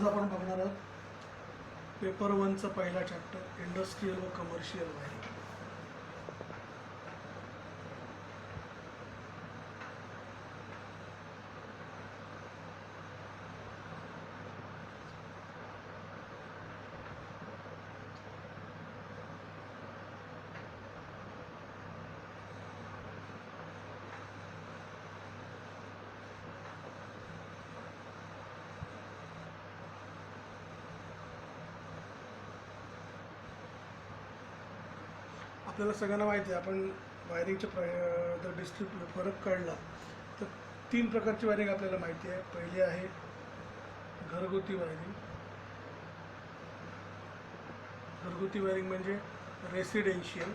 आपण बघणार आहोत पेपर 1चा पहिला चॅप्टर इंडस्ट्रियल व कमर्शियल वायरिंग. आपल्याला सगळ्यांना माहिती आहे, आपण वायरिंगचे जर फरक काढला तर 3 प्रकारची वायरिंग आपल्याला माहिती आहे. पहिली आहे घरगुती वायरिंग. घरगुती वायरिंग म्हणजे रेसिडेन्शियल,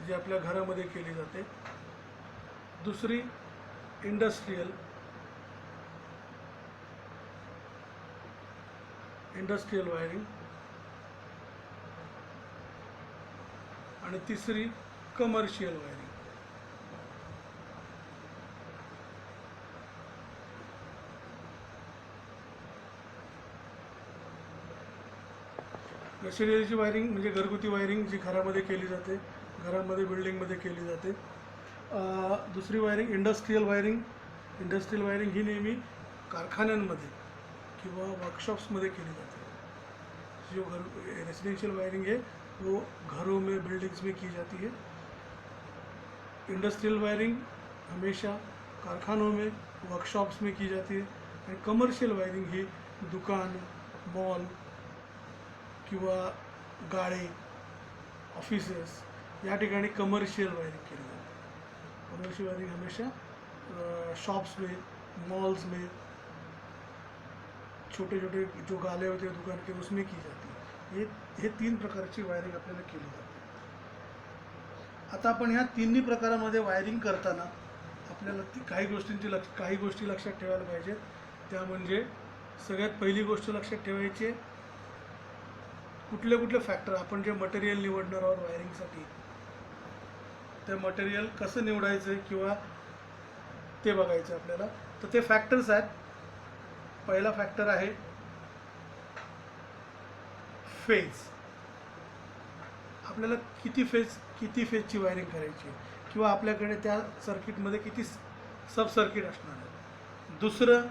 जी आपल्या घरामध्ये केली जाते. दुसरी इंडस्ट्रियल वायरिंग आणि तिसरी कमर्शियल वायरिंग. रेसिडेन्शियल वायरिंग म्हणजे घरगुती वायरिंग जी घरामध्ये केली जाते, घरामध्ये बिल्डिंगमध्ये केली जाते. दुसरी wiring industrial wiring. Industrial wiring ही नेहमी कारखान्यांमध्ये किंवा वर्कशॉप्समध्ये केली जाते. जो रेसिडेंशियल वायरिंग है वो घरों में, बिल्डिंग्स में की जाती है. इंडस्ट्रियल वायरिंग हमेशा कारखानों में, वर्कशॉप्स में की जाती है. आणि कमर्शियल वायरिंग ही दुकान, मॉल किंवा गाडे, ऑफिसेस या ठिकाणी कमर्शियल वायरिंग केली जाते. कमर्शियल वायरिंग हमेशा शॉप्स में, मॉल्स में, छोटे छोटे जो गाले होते हैं दुकान के, उसमें की जाती है. हे 3 प्रकारची वायरिंग आपल्याला केली जाते. आता आपण ह्या तिन्ही प्रकारामध्ये वायरिंग करताना आपल्याला काही गोष्टी लक्षात ठेवायला पाहिजेत. त्या म्हणजे सगळ्यात पहिली गोष्ट लक्षात ठेवायची, कुठले फॅक्टर आपण जे मटेरियल निवडणार आहोत वायरिंगसाठी, ते मटेरियल कसं निवडायचं किंवा ते बघायचं आपल्याला. तर ते फॅक्टर्स आहेत. पहिला फॅक्टर आहे फेज. आपल्याला किती फेजची वायरिंग करायची किंवा आपल्याकडे त्या सर्किटमध्ये किती सब सर्किट असणार आहे. दुसरं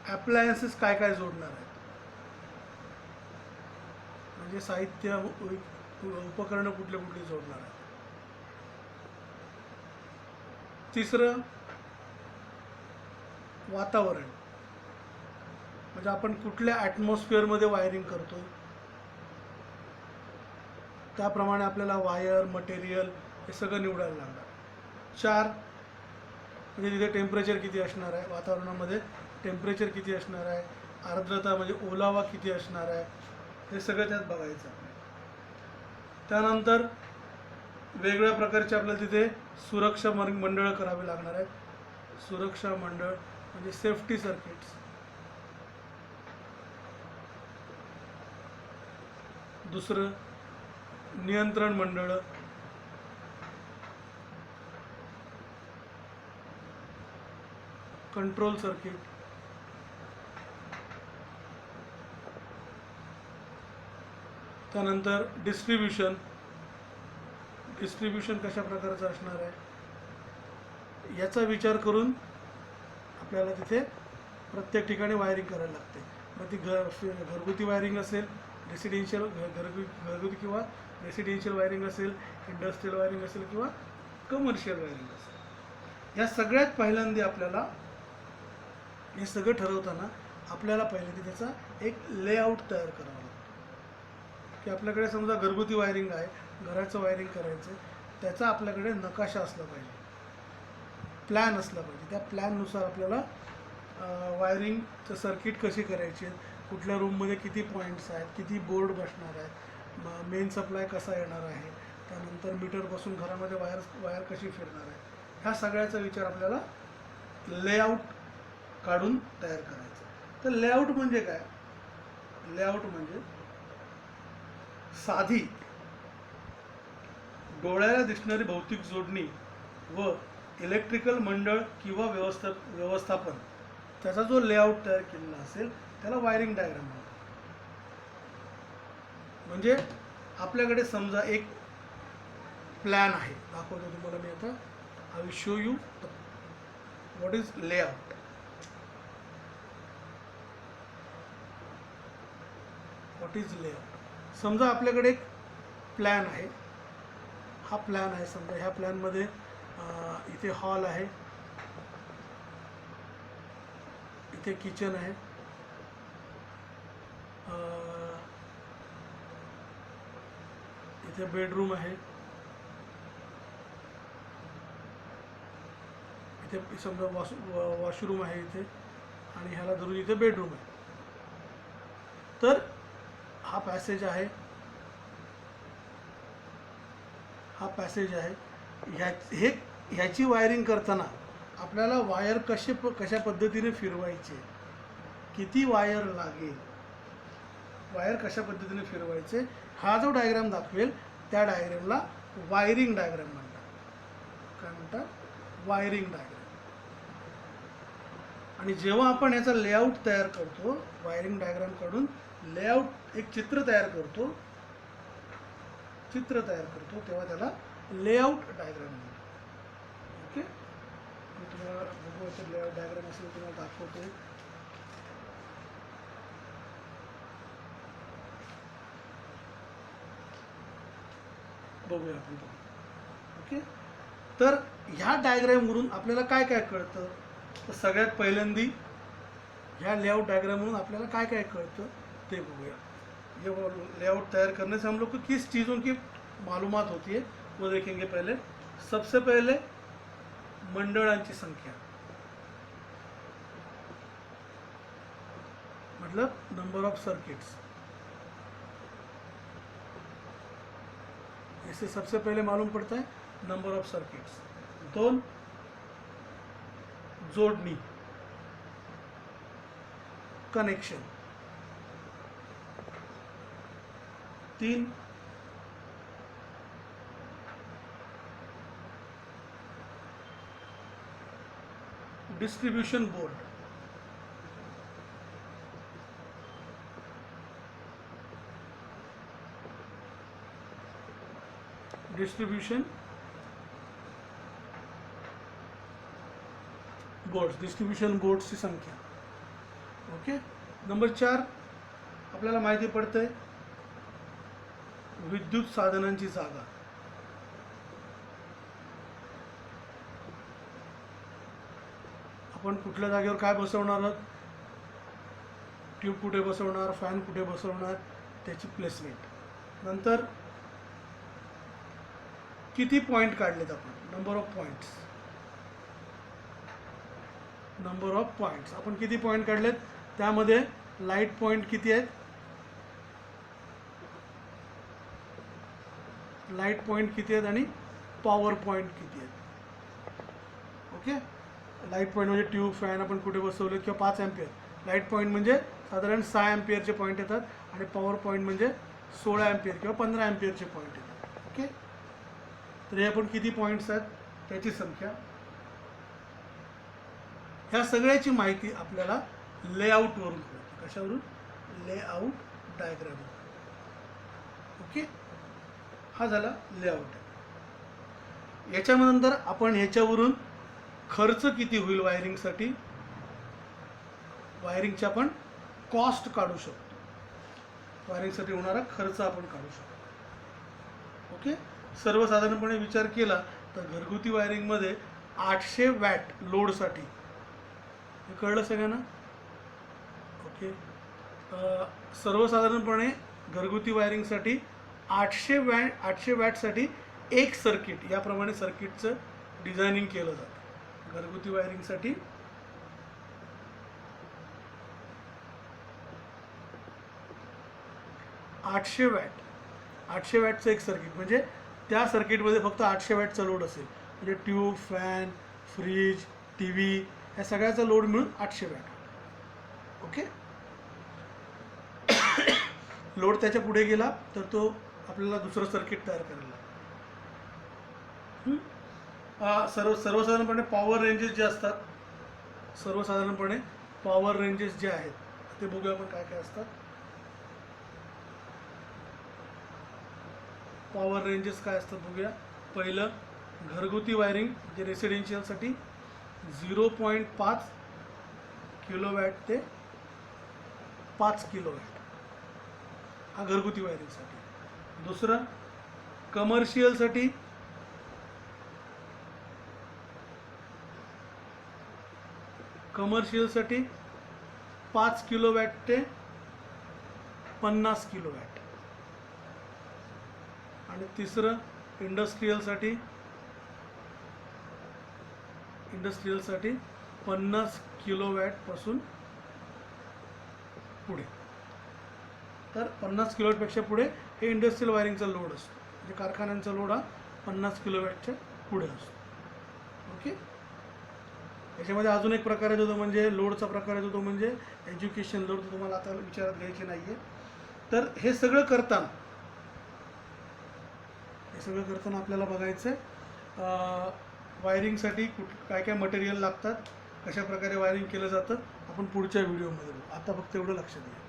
ॲप्लायन्सेस काय जोडणार आहेत, म्हणजे साहित्य, उपकरणं कुठले जोडणार आहेत. तिसरं वातावरण, म्हणजे आपण कुठल्या ॲटमॉस्फिअरमध्ये वायरिंग करतो त्याप्रमाणे आपल्याला वायर, मटेरियल हे सगळं निवडायला लागणार. 4 म्हणजे तिथे टेम्परेचर किती असणार आहे, वातावरणामध्ये टेम्परेचर किती असणार आहे, आर्द्रता म्हणजे ओलावा किती असणार आहे, हे सगळं त्यात बघायचं. त्यानंतर वेगवेगळ्या प्रकारचे आपल्याला तिथे सुरक्षा मंडळ करावे लागणार आहेत. सुरक्षा मंडळ म्हणजे सेफ्टी सर्किट्स. दुसरं नियंत्रण मंडळ. Control circuit. त्यानंतर डिस्ट्रीब्युशन कशा प्रकारचं असणार आहे याचा विचार करून आपल्याला तिथे प्रत्येक ठिकाणी वायरिंग करायला लागते. मग ती घरगुती वायरिंग असेल, रेसिडेन्शियल घरगुती किंवा रेसिडेन्शियल वायरिंग असेल, इंडस्ट्रियल वायरिंग असेल किंवा कमर्शियल वायरिंग असेल. या सगळ्यात पहिल्यांदा आपल्याला हे सगळं ठरवताना आपल्याला पहिल्यांदा त्याचा एक लेआउट तयार करावा लागतो. की आपल्याकडे समजा घरगुती वायरिंग आहे, घराचं वायरिंग करायचं, त्याचा आपल्याकडे नकाशा असला पाहिजे, प्लॅन असला पाहिजे. त्या प्लॅननुसार आपल्याला वायरिंगचं सर्किट कशी करायची, कुठल्या रूममध्ये किती पॉईंट्स आहेत, किती बोर्ड बसणार आहेत, मेन सप्लाय कसा येणार आहे, त्यानंतर मीटरपासून घरामध्ये वायर कशी फिरणार आहे, ह्या सगळ्याचा विचार आपल्याला लेआउट काढून तयार करायचा. तर लेआउट म्हणजे काय? लेआउट म्हणजे साधी डोळ्याला दिसणारी भौतिक जोडणी व इलेक्ट्रिकल मंडळ किंवा व्यवस्थापन त्याचा जो लेआउट तयार केलेला असेल त्याला वायरिंग डायग्राम म्हणतात. म्हणजे आपल्याकडे समजा एक प्लॅन आहे, दाखवतो तुम्हाला मी आता. I will show you what is layout. What is layout. समजा आपल्याकडे एक प्लॅन आहे, हा प्लॅन आहे समजा. ह्या प्लॅनमध्ये इथे हॉल आहे, इथे किचन आहे, इथे बेडरूम आहे, इथे समजा वॉशरूम आहे इथे, आणि ह्याला धरून इथे बेडरूम आहे. तर हा पॅसेज आहे, हा पॅसेज आहे. ह्याची वायरिंग करताना आपल्याला वायर कशा पद्धतीने फिरवायचे, किती वायर लागेल, वायर कशा पद्धतीने फिरवायचे, हा जो डायग्राम दाखवेल त्या डायग्रामला वायरिंग डायग्राम म्हणतात. काय म्हणतात? Wiring diagram. आणि जेव्हा आपण याचा लेआउट तयार करतो, वायरिंग डायग्राम काढून लेआउट एक चित्र तयार करतो, तेव्हा त्याला लेआउट डायग्राम म्हणतात. ओके, मी तुम्हाला बघू याचं लेआउट डायग्राम असेल तुम्हाला दाखवतो. बघूया आपण. ओके, तर ह्या डायग्रामवरून आपल्याला काय काय कळतं. तर सगळ्यात पहिल्यांदी ह्या लेआउट डायग्रामवरून आपल्याला काय काय कळतं ते बघूया. ये लेआउट तैयार करने से हम लोग को किस चीज़ों की मालूमात होती है वो देखेंगे. पहले सबसे पहले मंडळांची संख्या, मतलब नंबर ऑफ सर्किट्स. इससे सबसे पहले मालूम पड़ता है नंबर ऑफ सर्किट्स. 2 जोड़नी, कनेक्शन. 3 distribution board. 4 डिस्ट्रीब्यूशन बोर्ड्सची संख्या. ओके, नंबर 4 आपल्याला माहिती पडतंय विद्युत साधनांची जागा. आपण कुठल्या जागेवर काय बसवणार आहोत, ट्यूब कुठे बसवणार, फॅन कुठे बसवणार, त्याची प्लेसमेंट. नंतर किती पॉइंट काढलेत आपण, number of points. Number of points आपण किती पॉइंट काढलेत, त्यामध्ये लाईट पॉइंट किती आहेत, लाईट पॉइंट किती आहेत आणि पॉवर पॉइंट किती आहेत. ओके, लाईट पॉइंट म्हणजे ट्यूब फॅन आपण कुठे बसवले किंवा 5 अँपियर. लाईट पॉइंट म्हणजे साधारण 6 अँपियरचे पॉईंट येतात आणि पॉवर पॉइंट म्हणजे 16 अँपियर किंवा 15 अँपियरचे पॉईंट येतात. ओके, तर हे आपण किती पॉईंट्स आहेत त्याची संख्या. ह्या सगळ्याची माहिती आपल्याला लेआउटवरून कळते. कशावरून? Layout diagram. ओके, हा झाला लेआउट. याच्यानंतर आपण ह्याच्यावरून खर्च किती होईल वायरिंगसाठी, वायरिंगची आपण कॉस्ट काढू शकतो. वायरिंगसाठी होणारा खर्च आपण काढू शकतो. ओके, सर्वसाधारणपणे विचार केला तर घरगुती वायरिंगमध्ये 800 वॅट लोडसाठी, हे कळलं सगळ्यांना. ओके, सर्वसाधारणपणे घरगुती वायरिंगसाठी 800 वॅटसाठी एक सर्किट, याप्रमाणे सर्किटचं डिझायनिंग केलं जातं. घरगुती वायरिंगसाठी 800 वॅटचं एक सर्किट, म्हणजे त्या सर्किटमध्ये फक्त 800 वॅटचा लोड असेल. म्हणजे tube, fan, fridge, T V या सगळ्याचा लोड मिळून 800 वॅट. ओके, लोड त्याच्या पुढे गेला तर तो आपल्याला दुसरं सर्किट तयार करायला लागतं. सर्वसाधारणपणे पॉवर रेंजेस जे असतात, सर्वसाधारणपणे पॉवर रेंजेस जे आहेत ते बघूया आपण काय काय असतात. पॉवर रेंजेस काय असतात बघूया. पहिलं घरगुती वायरिंग जे रेसिडेन्शियलसाठी 0.5 किलोवॅट ते 5 किलोवॅट हा घरगुती वायरिंगसाठी. दुसरं कमर्शियलसाठी 5 किलोवॅट ते 50 किलोवॅट. आणि तिसरं इंडस्ट्रीयलसाठी 50 किलोवॅटपासून पुढे. तर 50 किलोवॅटपेक्षा पुढे हे इंडस्ट्रियल वायरिंगचा लोड असतो. म्हणजे कारखान्यांचा लोड हा 50 किलोवॅटच्या पुढे असतो. ओके. याच्यामध्ये अजून एक प्रकार येतो तो म्हणजे लोडचा प्रकार येतो तो म्हणजे एज्युकेशन लोड. तो तुम्हाला आता विचारात घ्यायचे नाही आहे. तर हे सगळं करताना आपल्याला बघायचं आहे वायरिंगसाठी काय काय मटेरियल लागतात, कशा प्रकारे वायरिंग केलं जातं आपण पुढच्या व्हिडिओमध्ये बघू. आता फक्त एवढं लक्षात घ्या.